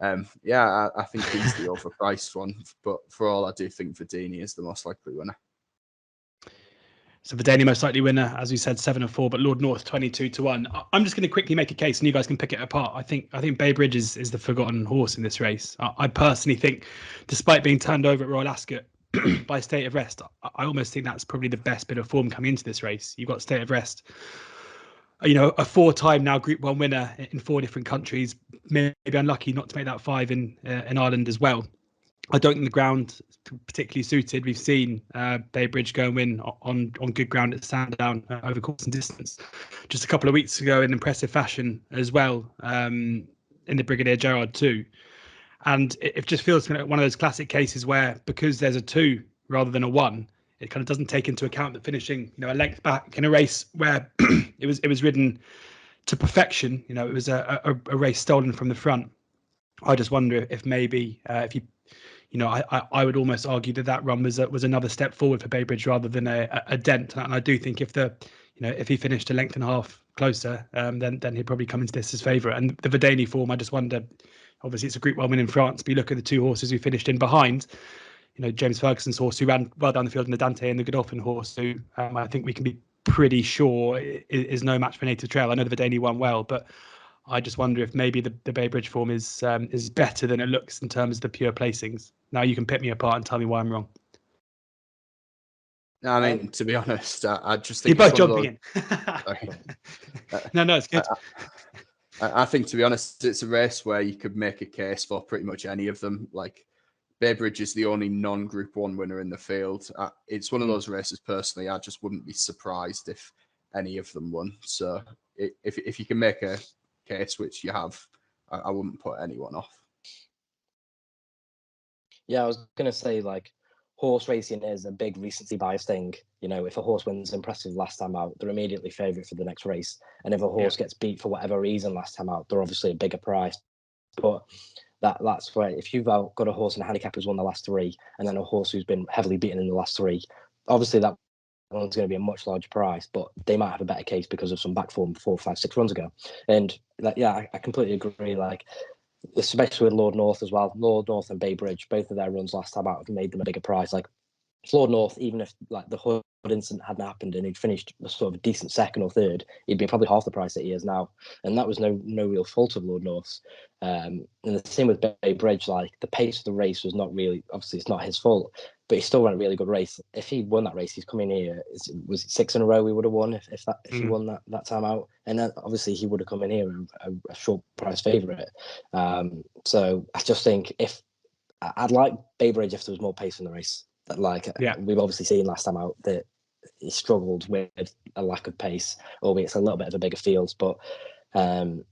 I think he's the overpriced one. But for all, I do think Verdini is the most likely winner. So Verdani most likely winner, as we said, 7-4, but Lord North 22-1. I'm just going to quickly make a case, and you guys can pick it apart. I think Bay Bridge is the forgotten horse in this race. I personally think, despite being turned over at Royal Ascot by State of Rest, I almost think that's probably the best bit of form coming into this race. You've got State of Rest, a 4-time now Group 1 winner in 4 different countries. Maybe unlucky not to make that 5 in Ireland as well. I don't think the ground particularly suited. We've seen Bay Bridge go and win on good ground at Sandown over course and distance just a couple of weeks ago in impressive fashion as well, in the Brigadier Gerard too. And it just feels like one of those classic cases where, because there's a 2 rather than a 1, it kind of doesn't take into account that finishing a length back in a race where it was ridden to perfection. It was a race stolen from the front. I just wonder if maybe if you I would almost argue that run was another step forward for Bay Bridge rather than a dent. And I do think if he finished a length and a half closer, then he'd probably come into this as favourite. And the Verdani form, I just wonder. Obviously, it's a Group 1 win in France, but you look at the 2 horses who finished in behind. James Ferguson's horse who ran well down the field, and the Dante and the Godolphin horse who I think we can be pretty sure is no match for Native Trail. I know the Verdani won well, but I just wonder if maybe the Bay Bridge form is better than it looks in terms of the pure placings. Now you can pick me apart and tell me why I'm wrong. No, I mean, to be honest, I just think you're both jumping in. No, it's good. I think, to be honest, it's a race where you could make a case for pretty much any of them. Like, Bay Bridge is the only non-Group 1 winner in the field. It's one of those races, personally, I just wouldn't be surprised if any of them won. So if you can make a case, which you have, I wouldn't put anyone off. Yeah, I was going to say, like, horse racing is a big recency bias thing. If a horse wins impressive last time out, they're immediately favourite for the next race. And if a horse gets beat for whatever reason last time out, they're obviously a bigger price. But that's where, if you've got a horse in a handicap who's won the last 3, and then a horse who's been heavily beaten in the last 3, obviously that one's going to be a much larger price, but they might have a better case because of some back form 4, 5, 6 runs ago. And I completely agree. Like, especially with Lord North as well. Lord North and Bay Bridge, both of their runs last time out have made them a bigger price. Like, Lord North, even if like the Hood incident hadn't happened and he'd finished a sort of decent 2nd or 3rd, he'd be probably half the price that he is now. And that was no real fault of Lord North's. And the same with Bay Bridge. Like, the pace of the race was not really, obviously it's not his fault, but he still ran a really good race. If he won that race, he's coming here. Was it 6 in a row we would have won if he won that time out? And then obviously he would have come in here a short price favourite. So I just think I'd like Bay Bridge if there was more pace in the race. We've obviously seen last time out that he struggled with a lack of pace, albeit it's a little bit of a bigger field. But and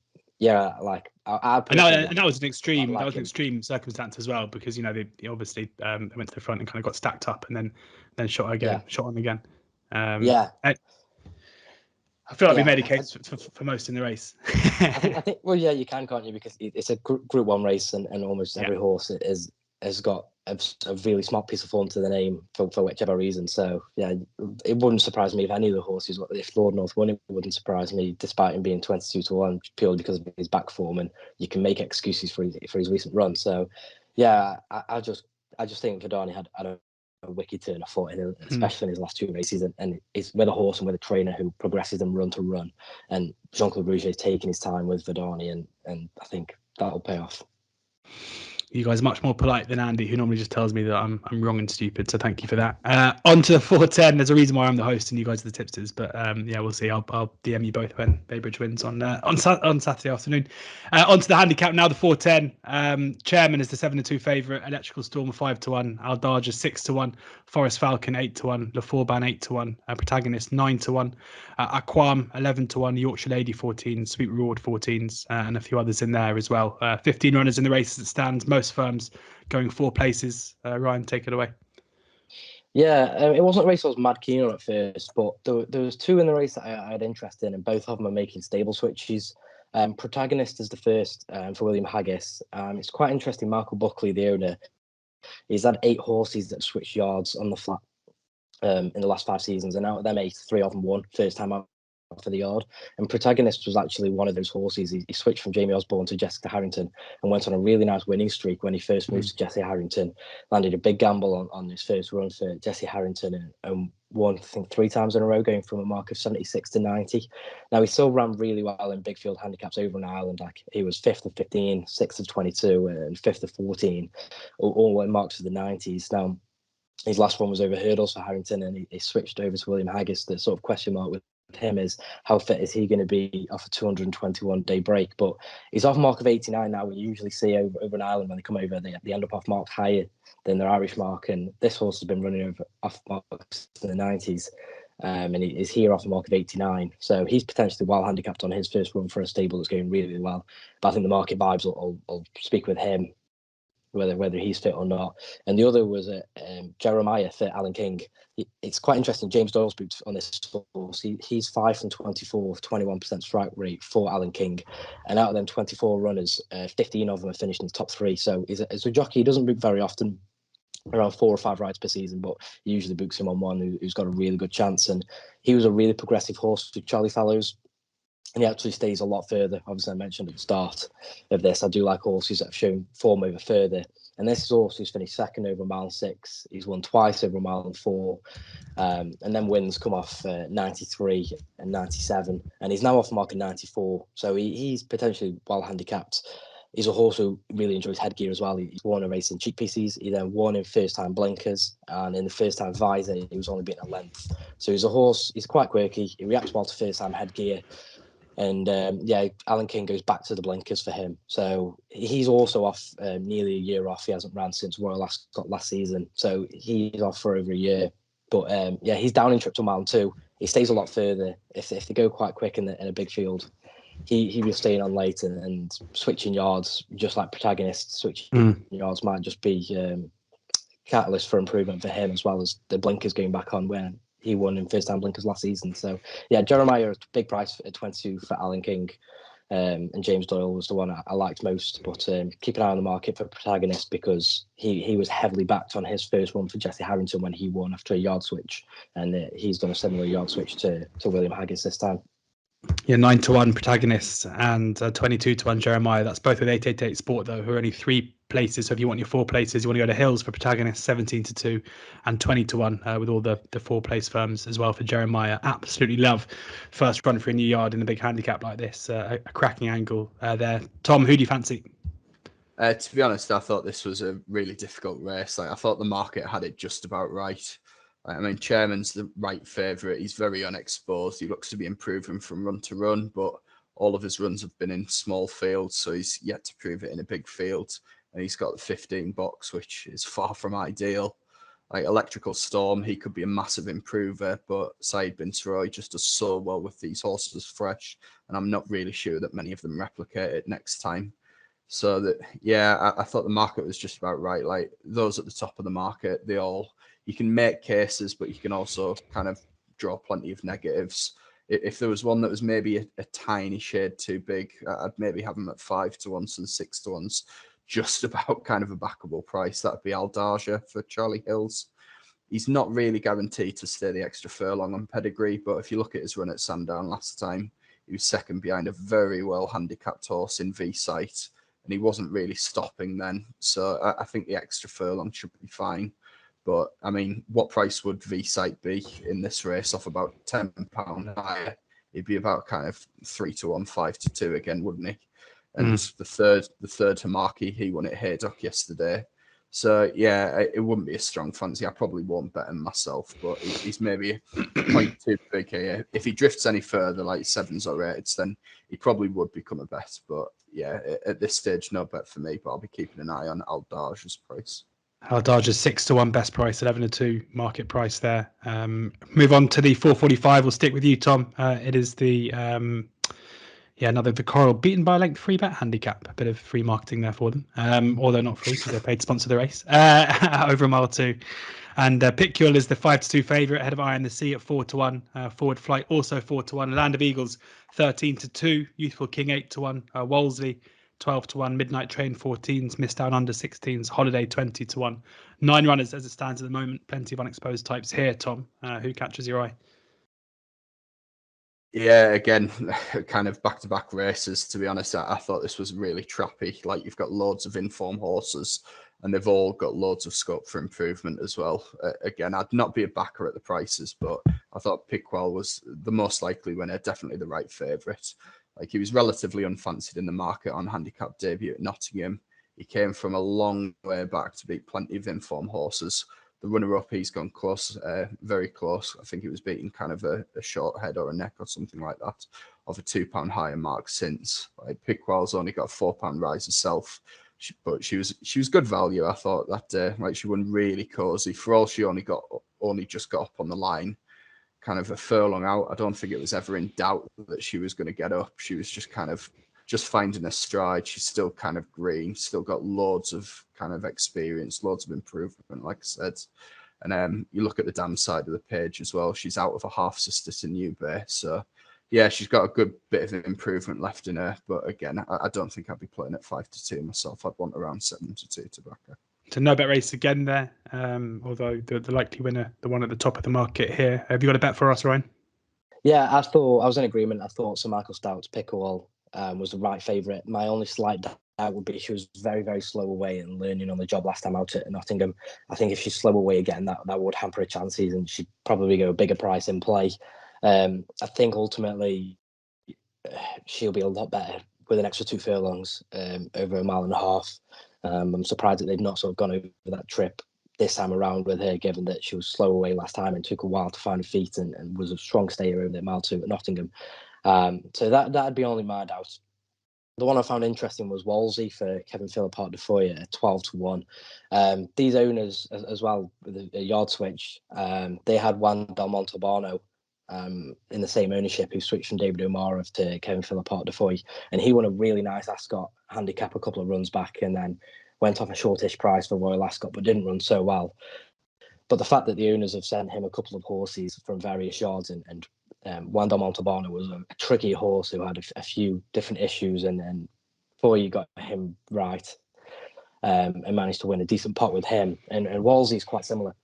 that was an extreme. That was an extreme circumstance as well, because they obviously went to the front and kind of got stacked up and then shot on again. I feel like we Yeah, made a case for most in the race. I think. Well, yeah, you can't you? Because it's a Group 1 race, and almost every horse has got a really smart piece of form to the name for whichever reason. So yeah, it wouldn't surprise me if any of the horses, if Lord North won, it wouldn't surprise me, despite him being 22-1, purely because of his back form, and you can make excuses for his recent run. So yeah, I just think Verdani had a wicked turn of foot, especially in his last 2 races, and it's with a horse and with a trainer who progresses them run to run. And Jean-Claude Rouget is taking his time with Verdani, and I think that'll pay off. You guys are much more polite than Andy, who normally just tells me that I'm wrong and stupid. So thank you for that. On to the 410. There's a reason why I'm the host and you guys are the tipsters. But yeah, we'll see. I'll DM you both when Baybridge wins on Saturday afternoon. On to the handicap now. The 410. Chairman is the 7-2 favourite. Electrical Storm 5-1. Aldaja 6-1. Forest Falcon 8-1. Le Forban 8-1. Protagonist 9-1. Aquam 11-1. Yorkshire Lady 14. Sweet Reward 14s, and a few others in there as well. 15 runners in the race as it stands. Most firms going 4 places. Ryan, take it away. Yeah, it wasn't a race I was mad keen on at first, but there was 2 in the race that I had interest in, and both of them are making stable switches. Protagonist is the first for William Haggis. It's quite interesting. Michael Buckley, the owner, he's had 8 horses that switched yards on the flat in the last 5 seasons, and out of them 8, 3 of them won first time out for the yard. And Protagonist was actually one of those horses. He switched from Jamie Osborne to Jessica Harrington and went on a really nice winning streak when he first moved to Jessie Harrington. Landed a big gamble on his first run for Jessie Harrington and won, I think, 3 times in a row, going from a mark of 76 to 90. Now, he still ran really well in big field handicaps over in Ireland. Like, he was 5th of 15, 6th of 22, and 5th of 14, all in marks for the 90s. Now, his last one was over hurdles for Harrington, and he switched over to William Haggis. The sort of question mark with him is how fit is he going to be off a 221-day break? But he's off mark of 89 now. We usually see over in Ireland when they come over, they end up off marks higher than their Irish mark, and this horse has been running off marks in the 90s, and he is here off a mark of 89. So he's potentially well handicapped on his first run for a stable that's going really, really well. But I think the market vibes will speak with him, whether he's fit or not. And the other was Jeremiah for Alan King. It's quite interesting. James Doyle's booked on this horse. He's 5 from 24, 21% strike rate for Alan King. And out of them 24 runners, 15 of them have finished in the top 3. So as a jockey, he doesn't book very often, around 4 or 5 rides per season, but he usually books him on one who's got a really good chance. And he was a really progressive horse with Charlie Fallows. And he actually stays a lot further. Obviously, I mentioned at the start of this, I do like horses that have shown form over further. And this is a horse who's finished 2nd over a mile and 6. He's won twice over a mile and 4. And then wins come off 93 and 97. And he's now off the mark at 94. So he's potentially well handicapped. He's a horse who really enjoys headgear as well. He's won a race in cheek pieces. He then won in first-time blinkers. And in the first-time visor, he was only beaten a length. So he's a horse, he's quite quirky. He reacts well to first-time headgear. And Alan King goes back to the blinkers for him. So he's also off nearly a year off. He hasn't ran since Royal Ascot last season. So he's off for over a year. But he's down in Triple Mile 2. He stays a lot further. If they go quite quick in a big field, he was staying on late and switching yards, just like Protagonists. Switching yards might just be catalyst for improvement for him, as well as the blinkers going back on when he won in first-time blinkers last season. So, yeah, Jeremiah is a big price at 22 for Alan King. And James Doyle was the one I liked most. But keep an eye on the market for Protagonist, because he was heavily backed on his first run for Jessie Harrington when he won after a yard switch. And he's done a similar yard switch to William Haggis this time. Yeah, 9-1 Protagonist and 22-1 Jeremiah. That's both with 888 Sport, though, who are only 3 places. So if you want your 4 places, you want to go to Hills for Protagonist, 17-2 and 20-1 with all the 4 place firms as well for Jeremiah. Absolutely love first run for a new yard in a big handicap like this. A cracking angle there. Tom, who do you fancy? To be honest, I thought this was a really difficult race. I thought the market had it just about right. I mean, Chairman's the right favourite. He's very unexposed. He looks to be improving from run to run, but all of his runs have been in small fields, so he's yet to prove it in a big field. And he's got the 15 box, which is far from ideal. Like Electrical Storm, he could be a massive improver, but Saeed bin Saroy just does so well with these horses fresh, and I'm not really sure that many of them replicate it next time. So that, yeah, I thought the market was just about right. Like those at the top of the market, you can make cases, but you can also kind of draw plenty of negatives. if there was one that was maybe a tiny shade too big, I'd maybe have them at 5-1s and 6-1s, just about kind of a backable price. That'd be Aldaja for Charlie Hills. He's not really guaranteed to stay the extra furlong on pedigree, but if you look at his run at Sandown last time, he was second behind a very well handicapped horse in V-Sight, and he wasn't really stopping then. So I think the extra furlong should be fine. But I mean, what price would V-Sight be in this race off about £10 higher? He'd be about kind of 3-1, 5-2 again, wouldn't he? And the third Hamaki, he won at Haydock yesterday. So yeah, it wouldn't be a strong fancy. I probably won't bet him myself, but he's maybe a point too big here. If he drifts any further, like 7s or 8s, then he probably would become a bet. But yeah, at this stage, no bet for me. But I'll be keeping an eye on Aldaja's price. Aldaja's 6-1 best price, 11-2 market price there. Move on to the 445. We'll stick with you, Tom. It is the the Coral beaten by a length free bet handicap. A bit of free marketing there for them, although not free because they're paid to sponsor the race. Over a mile 2, and Picule is the 5-2 favourite ahead of Eye in the Sea at 4-1. Forward Flight also 4-1. Land of Eagles 13-2. Youthful King 8-1. Wolseley 12-1. Midnight Train 14s. Missed Down Under 16s. Holiday 20-1. 9 runners as it stands at the moment. Plenty of unexposed types here. Tom, who catches your eye? Yeah, again, kind of back-to-back races, to be honest. I thought this was really trappy. Like, you've got loads of informed horses, and they've all got loads of scope for improvement as well. Again, I'd not be a backer at the prices, but I thought Pickwell was the most likely winner, definitely the right favourite. Like, he was relatively unfancied in the market on handicap debut at Nottingham. He came from a long way back to beat plenty of informed horses. The runner-up, he's gone close, very close. I think he was beating kind of a short head or a neck or something like that of a £2 higher mark since. Like, Pickwell's only got a £4 rise herself, but she was good value. I thought that day. Like, she won really cosy. For all she only just got up on the line, kind of a furlong out. I don't think it was ever in doubt that she was going to get up. She was just finding her stride. She's still kind of green, still got loads of kind of experience, loads of improvement, like I said. And you look at the dam side of the page as well. She's out of a half sister to New Bay. So, yeah, she's got a good bit of improvement left in her. But again, I don't think I'd be playing at 5-2 myself. I'd want around 7-2 to back her. So no bet race again there, although the likely winner, the one at the top of the market here. Have you got a bet for us, Ryan? Yeah, I was in agreement. I thought Sir Michael Stout's Picklewell was the right favourite. My only slight doubt would be she was very, very slow away and learning on the job last time out at Nottingham. I think if she's slow away again, that would hamper her chances, and she'd probably go a bigger price in play. I think ultimately she'll be a lot better with an extra 2 furlongs over a mile and a half. I'm surprised that they've not sort of gone over that trip this time around with her, given that she was slow away last time and took a while to find her feet and was a strong stayer over that mile 2 at Nottingham. So that'd be only my doubt. The one I found interesting was Wolsey for Kevin Phillipart de Foy at 12-1. These owners as well, with a yard switch, they had Juan Del Montalbano in the same ownership, who switched from David O'Mara to Kevin Phillipart de Foy, and he won a really nice Ascot handicap a couple of runs back, and then went off a shortish price for Royal Ascot, but didn't run so well. But the fact that the owners have sent him a couple of horses from various yards, and Juan Del Montalbano was a tricky horse who had a few different issues, and then Foy got him right and managed to win a decent pot with him. And Wolsey's quite similar.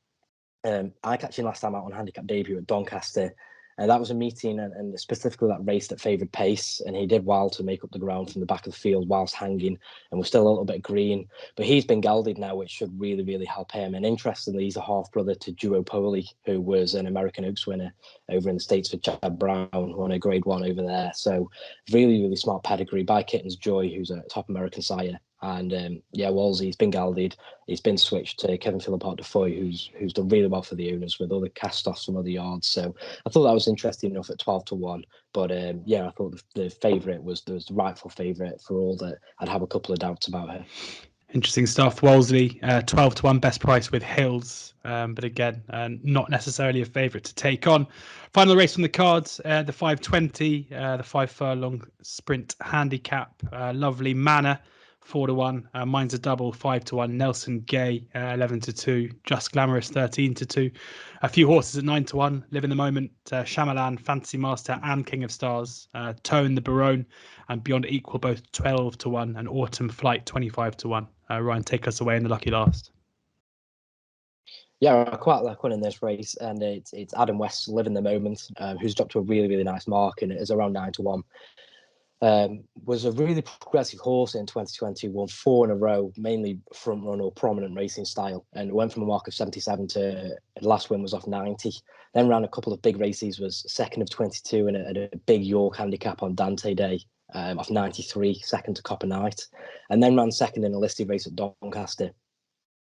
I catching last time out on handicap debut at Doncaster, and that was a meeting, and specifically that race that favoured pace, and he did well to make up the ground from the back of the field whilst hanging, and was still a little bit green, but he's been gelded now, which should really, really help him. And interestingly, he's a half brother to Duopoli, who was an American Oaks winner over in the States for Chad Brown, won a Grade 1 over there. So really, really smart pedigree by Kitten's Joy, who's a top American sire. And Wolsey's been gelded. He's been switched to Kevin Phillipart de Foy, who's done really well for the owners with other cast-offs from other yards. So I thought that was interesting enough at 12-1. But I thought the favourite was the rightful favourite, for all that I'd have a couple of doubts about her. Interesting stuff. Wolseley, 12-1 best price with Hills, but again, not necessarily a favourite to take on. Final race on the cards, the 520, the 5 furlong sprint handicap. Lovely Manor, 4-1. Mine's a double, 5-1. Nelson Gay, 11-2. Just Glamorous, 13-2. A few horses at 9-1. Live in the Moment, Shyamalan, Fantasy Master, and King of Stars. Tone the Barone, and Beyond Equal, both 12-1. And Autumn Flight, 25-1. Ryan, take us away in the lucky last. Yeah, I quite like winning this race, and it's Adam West's Live in the Moment, who's dropped to a really, really nice mark, and it is around 9-1. Was a really progressive horse in 2020, won 4 in a row, mainly front run or prominent racing style, and went from a mark of 77 to the last win was off 90. Then ran a couple of big races, was second of 22 and a big York handicap on Dante Day, off 93, second to Copper Knight, and then ran second in a listed race at Doncaster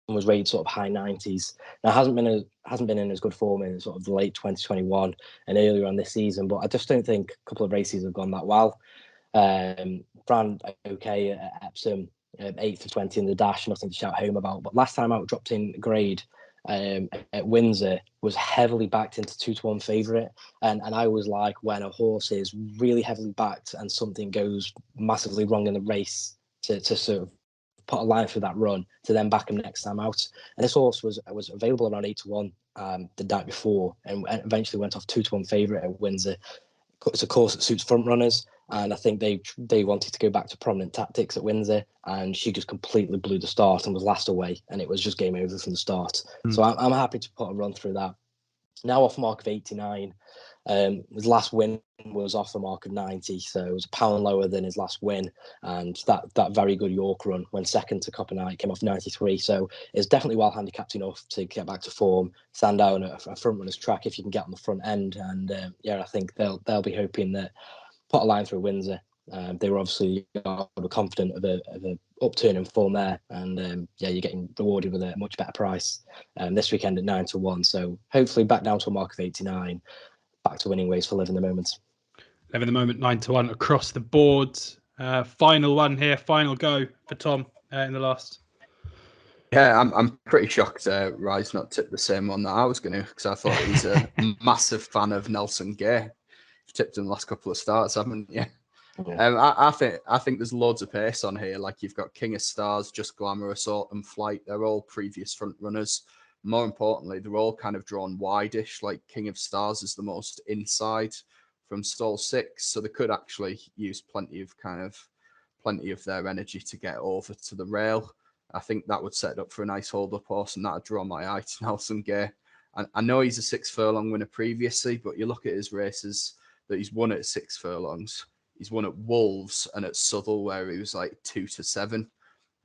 and was rated sort of high 90s. Now hasn't been in as good form in sort of the late 2021 and earlier on this season, but I just don't think a couple of races have gone that well. Ran okay at Epsom, 8 for 20 in the dash, nothing to shout home about. But last time out, dropped in grade at Windsor, was heavily backed into 2-1 favourite. And I always like when a horse is really heavily backed and something goes massively wrong in the race to sort of put a line through that run to then back him next time out. And this horse was available around 8-1 the night before, and eventually went off 2-1 favourite at Windsor. It's a course that suits front runners, and I think they wanted to go back to prominent tactics at Windsor, and she just completely blew the start and was last away, and it was just game over from the start. So I'm happy to put a run through that. Now off mark of 89. His last win was off the mark of 90, so it was a pound lower than his last win. And that very good York run, when second to Copper Knight, came off 93. So it's definitely well handicapped enough to get back to form. Sandown, a front runner's track if you can get on the front end. And I think they'll be hoping that put a line through Windsor. They were obviously confident of a upturn in form there, and you're getting rewarded with a much better price this weekend at 9-1. So hopefully back down to a mark of 89, back to winning ways for Live in the Moment. Live in the Moment, 9-1 across the board. Final one here, final go for Tom in the last. Yeah, I'm pretty shocked Rye's not tipped the same one that I was going to, because I thought he's a massive fan of Nelson Gay. You've tipped him the last couple of starts, haven't you? Yeah. I think there's loads of pace on here. Like, you've got King of Stars, Just Glamorous, Autumn Flight. They're all previous front runners. More importantly, they're all kind of drawn wide-ish. Like, King of Stars is the most inside from stall 6, so they could actually use plenty of their energy to get over to the rail. I think that would set up for a nice hold-up horse, and that would draw my eye to Nelson Gay. And I know he's a 6 furlong winner previously, but you look at his races that he's won at 6 furlongs. He's won at Wolves and at Southwell, where he was like 2-7.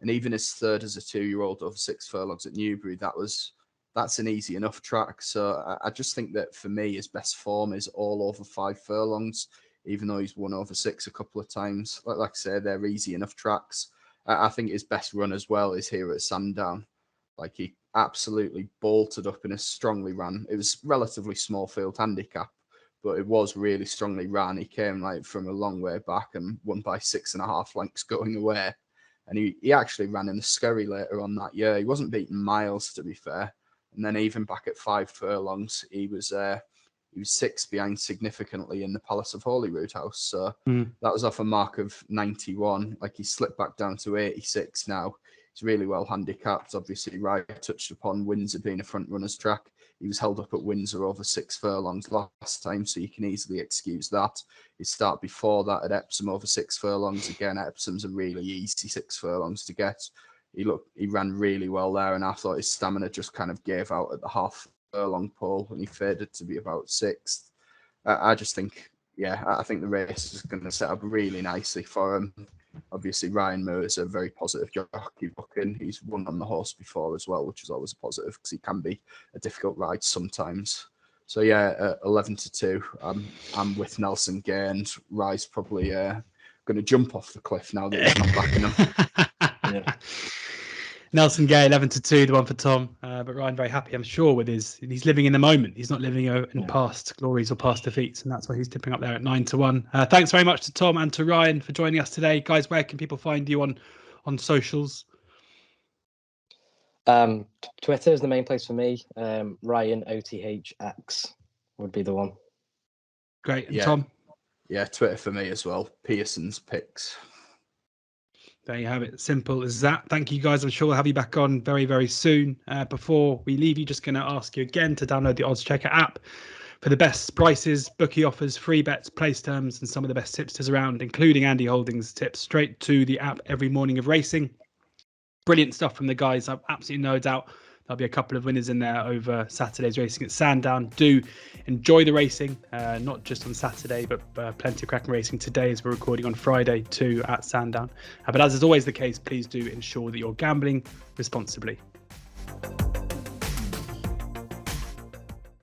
And even his third as a 2-year-old over 6 furlongs at Newbury, that's an easy enough track. So I just think that for me, his best form is all over 5 furlongs, even though he's won over 6 a couple of times. Like I say, they're easy enough tracks. I think his best run as well is here at Sandown. Like, he absolutely bolted up in a strongly ran. It was relatively small field handicap, but it was really strongly ran. He came like from a long way back and won by 6.5 lengths going away. And he actually ran in the scurry later on that year. He wasn't beating miles, to be fair. And then even back at 5 furlongs, he was 6 behind significantly in the Palace of Holyrood House. So that was off a mark of 91. Like, he slipped back down to 86 now. He's really well handicapped. Obviously, Ryan touched upon Windsor being a front runner's track. He was held up at Windsor over 6 furlongs last time, so you can easily excuse that. His start before that at Epsom over 6 furlongs. Again, Epsom's a really easy 6 furlongs to get. He ran really well there, and I thought his stamina just kind of gave out at the half furlong pole, and he faded to be about 6th. I just think, I think the race is going to set up really nicely for him. Obviously, Ryan Moore is a very positive jockey booking. He's won on the horse before as well, which is always a positive because he can be a difficult ride sometimes. So 11-2. I'm with Nelson Gay, and Rye's probably going to jump off the cliff now that he's not backing him. Nelson Gay, 11-2, the one for Tom. But Ryan very happy, I'm sure, with he's living in the moment. He's not living in past glories or past defeats, and that's why he's tipping up there at 9-1. Thanks very much to Tom and to Ryan for joining us today. Guys, where can people find you on socials? Twitter is the main place for me. Ryan OTHX would be the one. Great. And Tom? Yeah, Twitter for me as well. Pearson's Picks. There you have it. Simple as that. Thank you, guys. I'm sure we'll have you back on very, very soon. Before we leave you, just going to ask you again to download the oddschecker app for the best prices, bookie offers, free bets, place terms, and some of the best tipsters around, including Andy Holding's tips straight to the app every morning of racing. Brilliant stuff from the guys. I've absolutely no doubt there'll be a couple of winners in there over Saturday's racing at Sandown. Do enjoy the racing, not just on Saturday, but plenty of cracking racing today as we're recording on Friday too at Sandown. But as is always the case, please do ensure that you're gambling responsibly.